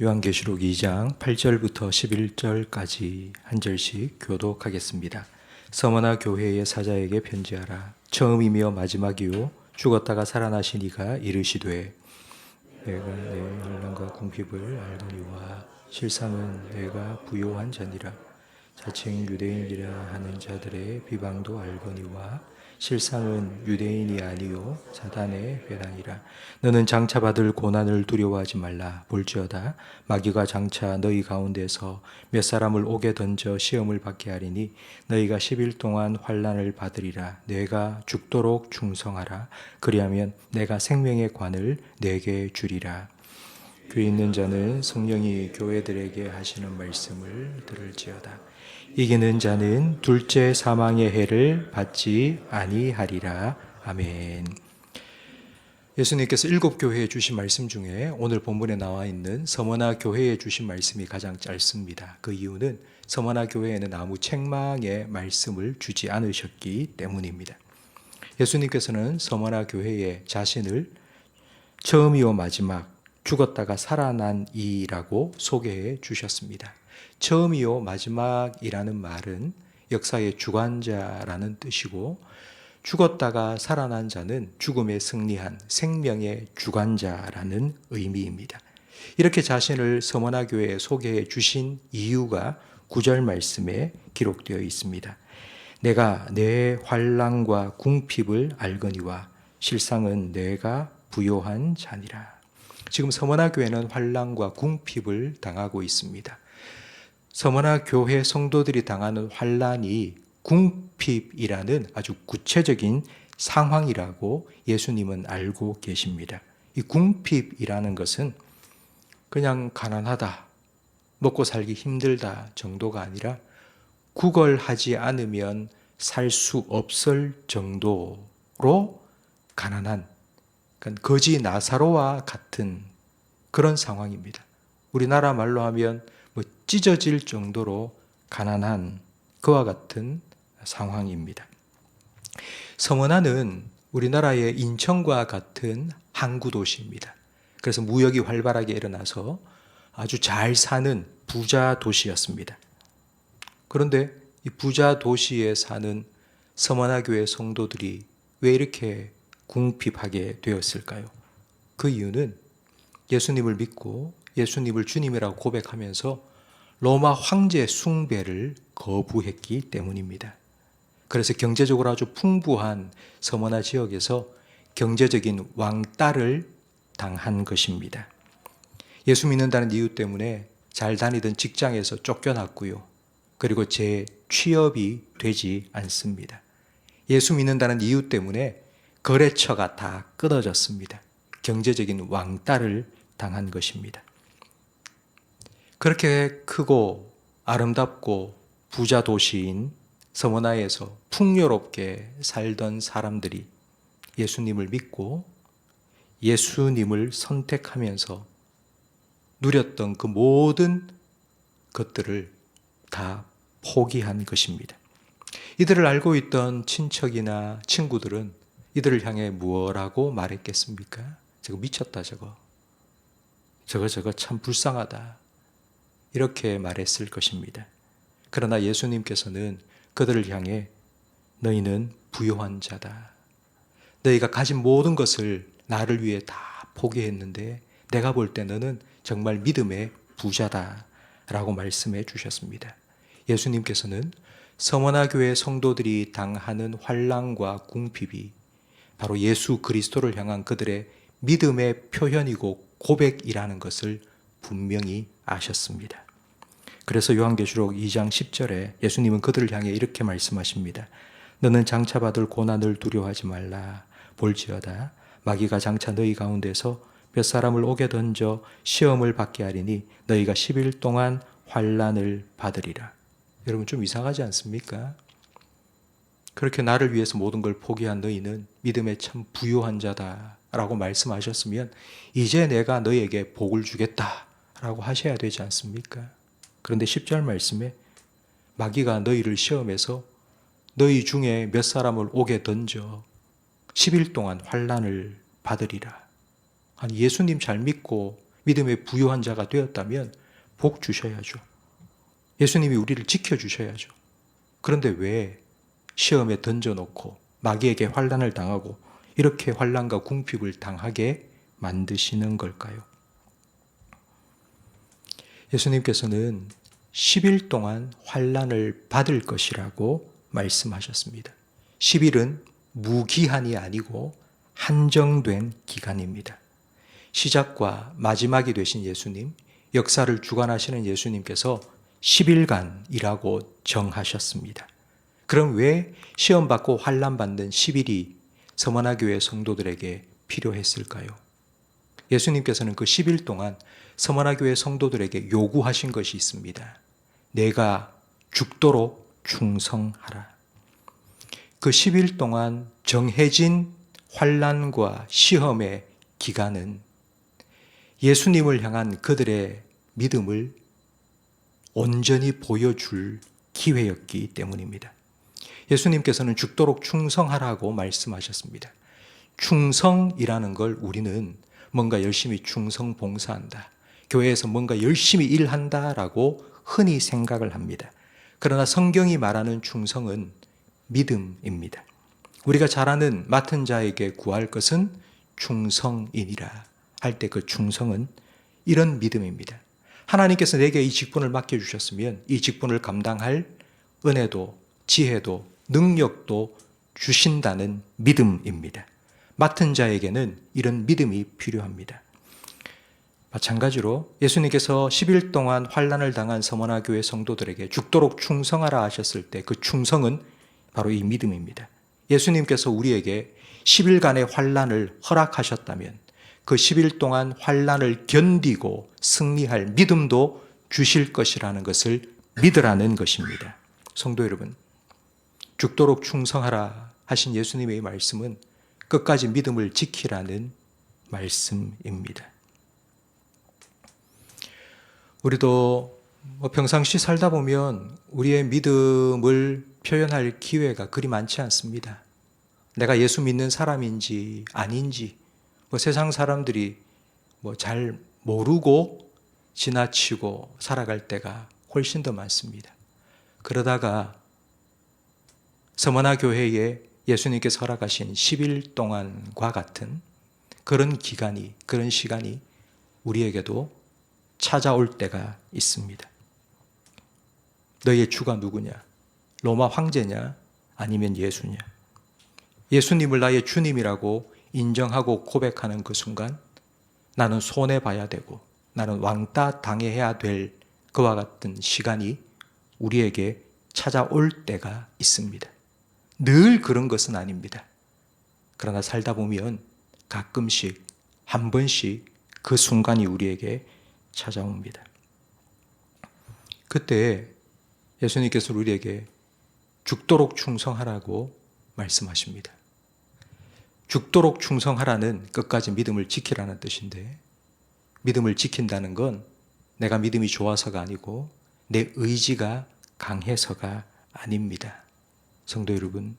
요한계시록 2장 8절부터 11절까지 한 절씩 교독하겠습니다. 서머나 교회의 사자에게 편지하라. 처음이며 마지막이요 죽었다가 살아나신 이가 이르시되 내가 내 혈관과 궁핍을 알거니와 실상은 내가 부요한 자니라. 자칭 유대인이라 하는 자들의 비방도 알거니와 실상은 유대인이 아니요 사단의 회당이라. 너는 장차 받을 고난을 두려워하지 말라. 볼지어다 마귀가 장차 너희 가운데서 몇 사람을 옥에 던져 시험을 받게 하리니 너희가 10일 동안 환난을 받으리라. 내가 죽도록 충성하라. 그리하면 내가 생명의 관을 내게 주리라. 귀 있는 자는 성령이 교회들에게 하시는 말씀을 들을지어다. 이기는 자는 둘째 사망의 해를 받지 아니하리라. 아멘. 예수님께서 7교회에 주신 말씀 중에 오늘 본문에 나와 있는 서머나 교회에 주신 말씀이 가장 짧습니다. 그 이유는 서머나 교회에는 아무 책망의 말씀을 주지 않으셨기 때문입니다. 예수님께서는 서머나 교회에 자신을 처음이요 마지막, 죽었다가 살아난 이라고 소개해 주셨습니다. 처음이요 마지막이라는 말은 역사의 주관자라는 뜻이고, 죽었다가 살아난 자는 죽음에 승리한 생명의 주관자라는 의미입니다. 이렇게 자신을 서머나 교회에 소개해 주신 이유가 9절 말씀에 기록되어 있습니다. 내가 내 환난과 궁핍을 알거니와 실상은 내가 부요한 자니라. 지금 서머나 교회는 환난과 궁핍을 당하고 있습니다. 서머나 교회 성도들이 당하는 환난이 궁핍이라는 아주 구체적인 상황이라고 예수님은 알고 계십니다. 이 궁핍이라는 것은 그냥 가난하다, 먹고 살기 힘들다 정도가 아니라 구걸하지 않으면 살 수 없을 정도로 가난한, 그러니까 거지 나사로와 같은 그런 상황입니다. 우리나라 말로 하면 찢어질 정도로 가난한 그와 같은 상황입니다. 서머나는 우리나라의 인천과 같은 항구 도시입니다. 그래서 무역이 활발하게 일어나서 아주 잘 사는 부자 도시였습니다. 그런데 이 부자 도시에 사는 서머나 교회 성도들이 왜 이렇게 궁핍하게 되었을까요? 그 이유는 예수님을 믿고 예수님을 주님이라고 고백하면서 로마 황제 숭배를 거부했기 때문입니다. 그래서 경제적으로 아주 풍부한 서머나 지역에서 경제적인 왕따를 당한 것입니다. 예수 믿는다는 이유 때문에 잘 다니던 직장에서 쫓겨났고요. 그리고 재취업이 되지 않습니다. 예수 믿는다는 이유 때문에 거래처가 다 끊어졌습니다. 경제적인 왕따를 당한 것입니다. 그렇게 크고 아름답고 부자 도시인 서머나에서 풍요롭게 살던 사람들이 예수님을 믿고 예수님을 선택하면서 누렸던 그 모든 것들을 다 포기한 것입니다. 이들을 알고 있던 친척이나 친구들은 이들을 향해 무엇라고 말했겠습니까? 저거 미쳤다, 저거 참 불쌍하다, 이렇게 말했을 것입니다. 그러나 예수님께서는 그들을 향해 너희는 부요한 자다. 너희가 가진 모든 것을 나를 위해 다 포기했는데 내가 볼 때 너는 정말 믿음의 부자다 라고 말씀해 주셨습니다. 예수님께서는 서머나 교회 성도들이 당하는 환난과 궁핍이 바로 예수 그리스도를 향한 그들의 믿음의 표현이고 고백이라는 것을 분명히 아셨습니다. 그래서 요한계시록 2장 10절에 예수님은 그들을 향해 이렇게 말씀하십니다. 너는 장차 받을 고난을 두려워하지 말라. 볼지어다 마귀가 장차 너희 가운데서 몇 사람을 옥에 던져 시험을 받게 하리니 너희가 10일 동안 환난을 받으리라. 여러분 좀 이상하지 않습니까? 그렇게 나를 위해서 모든 걸 포기한 너희는 믿음에 참 부요한 자다 라고 말씀하셨으면 이제 내가 너희에게 복을 주겠다 라고 하셔야 되지 않습니까? 그런데 10절 말씀에 마귀가 너희를 시험해서 너희 중에 몇 사람을 옥에 던져 10일 동안 환난을 받으리라. 아니 예수님 잘 믿고 믿음의 부유한 자가 되었다면 복 주셔야죠. 예수님이 우리를 지켜주셔야죠. 그런데 왜 시험에 던져놓고 마귀에게 환난을 당하고 이렇게 환난과 궁핍을 당하게 만드시는 걸까요? 예수님께서는 10일 동안 환난을 받을 것이라고 말씀하셨습니다. 10일은 무기한이 아니고 한정된 기간입니다. 시작과 마지막이 되신 예수님, 역사를 주관하시는 예수님께서 10일간이라고 정하셨습니다. 그럼 왜 시험받고 환난받는 10일이 서머나교회 성도들에게 필요했을까요? 예수님께서는 그 10일 동안 서머나교회 성도들에게 요구하신 것이 있습니다. 내가 죽도록 충성하라. 그 10일 동안 정해진 환난과 시험의 기간은 예수님을 향한 그들의 믿음을 온전히 보여줄 기회였기 때문입니다. 예수님께서는 죽도록 충성하라고 말씀하셨습니다. 충성이라는 걸 우리는 뭔가 열심히 충성 봉사한다, 교회에서 뭔가 열심히 일한다라고 흔히 생각을 합니다. 그러나 성경이 말하는 충성은 믿음입니다. 우리가 잘 아는 맡은 자에게 구할 것은 충성이니라 할 때 그 충성은 이런 믿음입니다. 하나님께서 내게 이 직분을 맡겨주셨으면 이 직분을 감당할 은혜도 지혜도 능력도 주신다는 믿음입니다. 맡은 자에게는 이런 믿음이 필요합니다. 마찬가지로 예수님께서 10일 동안 환난을 당한 서머나 교회 성도들에게 죽도록 충성하라 하셨을 때 그 충성은 바로 이 믿음입니다. 예수님께서 우리에게 10일간의 환난을 허락하셨다면 그 10일 동안 환난을 견디고 승리할 믿음도 주실 것이라는 것을 믿으라는 것입니다. 성도 여러분, 죽도록 충성하라 하신 예수님의 말씀은 끝까지 믿음을 지키라는 말씀입니다. 우리도 평상시 살다 보면 우리의 믿음을 표현할 기회가 그리 많지 않습니다. 내가 예수 믿는 사람인지 아닌지 세상 사람들이 잘 모르고 지나치고 살아갈 때가 훨씬 더 많습니다. 그러다가 서머나 교회에 예수님께서 허락하신 10일 동안과 같은 그런 기간이, 그런 시간이 우리에게도 찾아올 때가 있습니다. 너희의 주가 누구냐? 로마 황제냐? 아니면 예수냐? 예수님을 나의 주님이라고 인정하고 고백하는 그 순간 나는 손해봐야 되고 나는 왕따 당해야 될 그와 같은 시간이 우리에게 찾아올 때가 있습니다. 늘 그런 것은 아닙니다. 그러나 살다 보면 가끔씩 한 번씩 그 순간이 우리에게 찾아옵니다. 그때 예수님께서 우리에게 죽도록 충성하라고 말씀하십니다. 죽도록 충성하라는 끝까지 믿음을 지키라는 뜻인데, 믿음을 지킨다는 건 내가 믿음이 좋아서가 아니고 내 의지가 강해서가 아닙니다. 성도 여러분,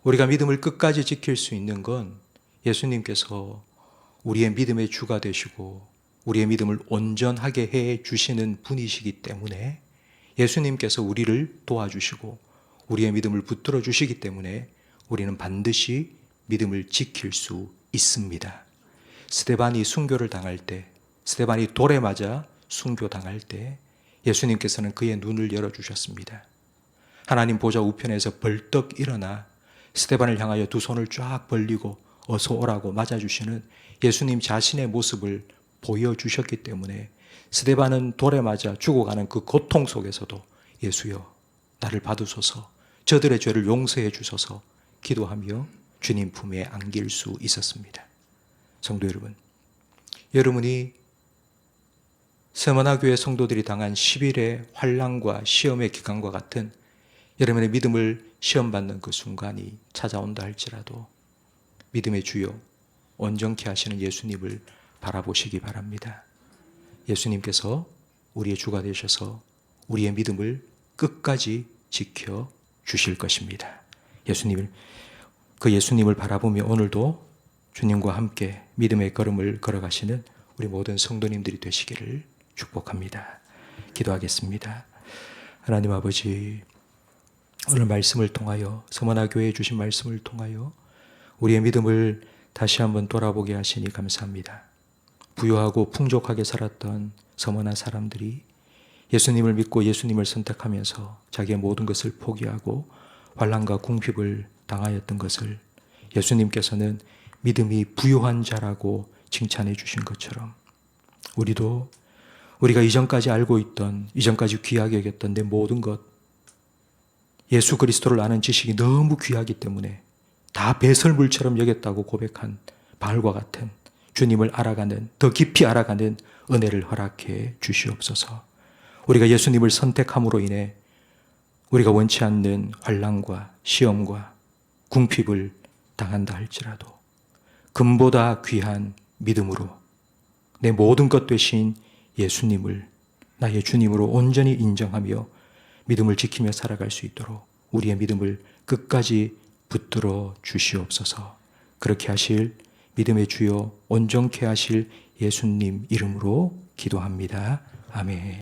우리가 믿음을 끝까지 지킬 수 있는 건 예수님께서 우리의 믿음의 주가 되시고 우리의 믿음을 온전하게 해 주시는 분이시기 때문에, 예수님께서 우리를 도와주시고 우리의 믿음을 붙들어 주시기 때문에 우리는 반드시 믿음을 지킬 수 있습니다. 스데반이 순교를 당할 때, 스데반이 돌에 맞아 순교당할 때 예수님께서는 그의 눈을 열어주셨습니다. 하나님 보좌 우편에서 벌떡 일어나 스데반을 향하여 두 손을 쫙 벌리고 어서 오라고 맞아주시는 예수님 자신의 모습을 보여주셨기 때문에 스데반은 돌에 맞아 죽어가는 그 고통 속에서도 예수여 나를 받으소서, 저들의 죄를 용서해 주소서 기도하며 주님 품에 안길 수 있었습니다. 성도 여러분, 여러분이 서머나 교회 성도들이 당한 10일의 환난과 시험의 기간과 같은 여러분의 믿음을 시험받는 그 순간이 찾아온다 할지라도 믿음의 주요 온전케 하시는 예수님을 바라보시기 바랍니다. 예수님께서 우리의 주가 되셔서 우리의 믿음을 끝까지 지켜 주실 것입니다. 그 예수님을 바라보며 오늘도 주님과 함께 믿음의 걸음을 걸어가시는 우리 모든 성도님들이 되시기를 축복합니다. 기도하겠습니다. 하나님 아버지, 오늘 말씀을 통하여, 서머나 교회에 주신 말씀을 통하여 우리의 믿음을 다시 한번 돌아보게 하시니 감사합니다. 부유하고 풍족하게 살았던 서머나 사람들이 예수님을 믿고 예수님을 선택하면서 자기의 모든 것을 포기하고 환난과 궁핍을 당하였던 것을 예수님께서는 믿음이 부유한 자라고 칭찬해 주신 것처럼, 우리도 우리가 이전까지 알고 있던, 이전까지 귀하게 여겼던 내 모든 것, 예수 그리스도를 아는 지식이 너무 귀하기 때문에 다 배설물처럼 여겼다고 고백한 바울과 같은 주님을 알아가는, 더 깊이 알아가는 은혜를 허락해 주시옵소서. 우리가 예수님을 선택함으로 인해 우리가 원치 않는 환난과 시험과 궁핍을 당한다 할지라도 금보다 귀한 믿음으로 내 모든 것 되신 예수님을 나의 주님으로 온전히 인정하며 믿음을 지키며 살아갈 수 있도록 우리의 믿음을 끝까지 붙들어 주시옵소서. 그렇게 하실 믿음의 주여 온전케 하실 예수님 이름으로 기도합니다. 아멘.